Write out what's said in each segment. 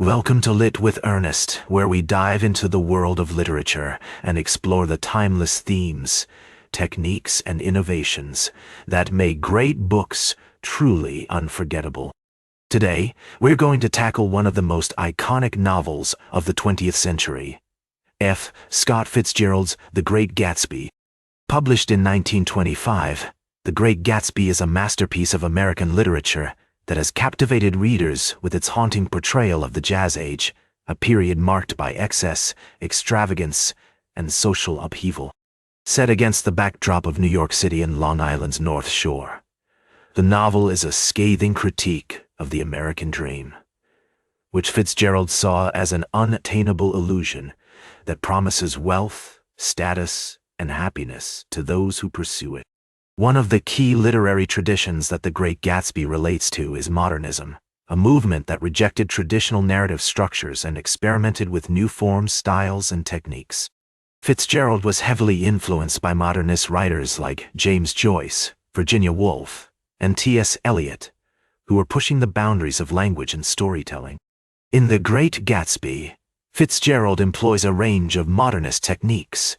Welcome to Lit with Ernest, where we dive into the world of literature and explore the timeless themes, techniques, and innovations that make great books truly unforgettable. Today, we're going to tackle one of the most iconic novels of the 20th century, F. Scott Fitzgerald's The Great Gatsby. Published in 1925, The Great Gatsby is a masterpiece of American literature that has captivated readers with its haunting portrayal of the Jazz Age, a period marked by excess, extravagance, and social upheaval. Set against the backdrop of New York City and Long Island's North Shore, the novel is a scathing critique of the American dream, which Fitzgerald saw as an unattainable illusion that promises wealth, status, and happiness to those who pursue it. One of the key literary traditions that The Great Gatsby relates to is modernism, a movement that rejected traditional narrative structures and experimented with new forms, styles, and techniques. Fitzgerald was heavily influenced by modernist writers like James Joyce, Virginia Woolf, and T.S. Eliot, who were pushing the boundaries of language and storytelling. In The Great Gatsby, Fitzgerald employs a range of modernist techniques,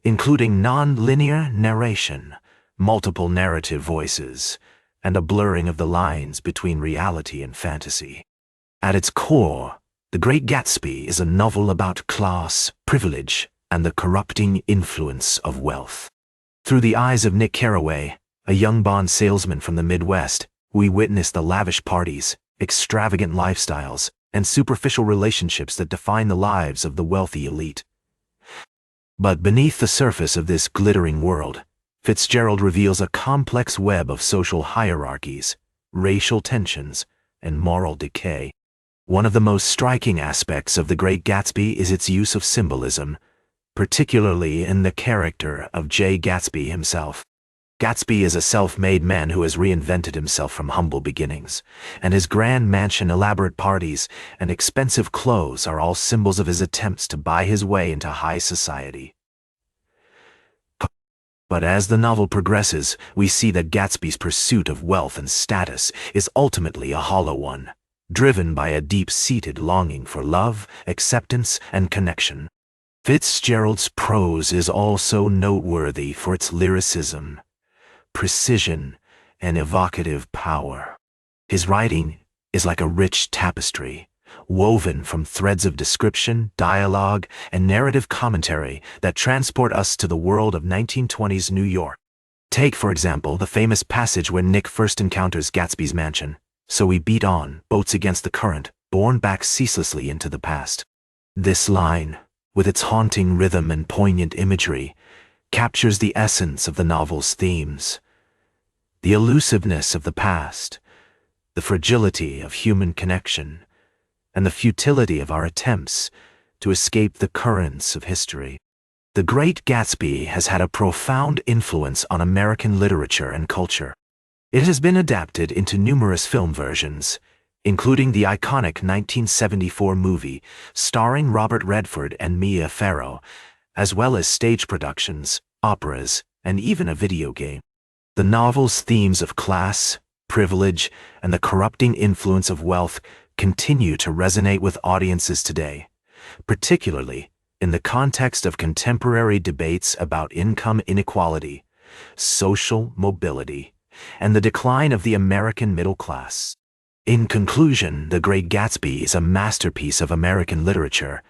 including non-linear narration, multiple narrative voices, and a blurring of the lines between reality and fantasy. At its core, The Great Gatsby is a novel about class, privilege, and the corrupting influence of wealth. Through the eyes of Nick Carraway, a young Bond salesman from the Midwest, we witness the lavish parties, extravagant lifestyles, and superficial relationships that define the lives of the wealthy elite. But beneath the surface of this glittering world, Fitzgerald reveals a complex web of social hierarchies, racial tensions, and moral decay. One of the most striking aspects of The Great Gatsby is its use of symbolism, particularly in the character of J. Gatsby himself. Gatsby is a self-made man who has reinvented himself from humble beginnings, and his grand mansion, elaborate parties, and expensive clothes are all symbols of his attempts to buy his way into high society. But as the novel progresses, we see that Gatsby's pursuit of wealth and status is ultimately a hollow one, driven by a deep-seated longing for love, acceptance, and connection. Fitzgerald's prose is also noteworthy for its lyricism, precision, and evocative power. His writing is like a rich tapestry, woven from threads of description, dialogue, and narrative commentary that transport us to the world of 1920s New York. Take, for example, the famous passage where Nick first encounters Gatsby's mansion. "So we beat on, boats against the current, borne back ceaselessly into the past." This line, with its haunting rhythm and poignant imagery, captures the essence of the novel's themes. The elusiveness of the past, the fragility of human connection, and the futility of our attempts to escape the currents of history. The Great Gatsby has had a profound influence on American literature and culture. It has been adapted into numerous film versions, including the iconic 1974 movie starring Robert Redford and Mia Farrow, as well as stage productions, operas, and even a video game. The novel's themes of class, privilege, and the corrupting influence of wealth continue to resonate with audiences today, particularly in the context of contemporary debates about income inequality, social mobility, and the decline of the American middle class. In conclusion, The Great Gatsby is a masterpiece of American literature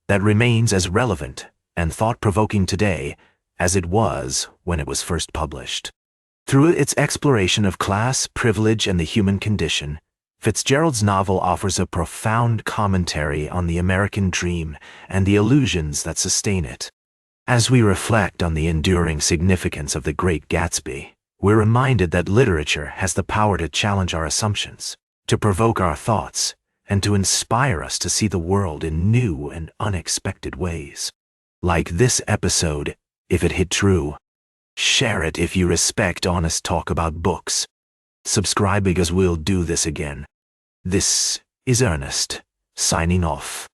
that remains as relevant and thought-provoking today as it was when it was first published. Through its exploration of class, privilege, and the human condition, Fitzgerald's novel offers a profound commentary on the American dream and the illusions that sustain it. As we reflect on the enduring significance of The Great Gatsby, we're reminded that literature has the power to challenge our assumptions, to provoke our thoughts, and to inspire us to see the world in new and unexpected ways. Like this episode, if it hit true, share it if you respect honest talk about books. Subscribe because we'll do this again. This is Ernest, signing off.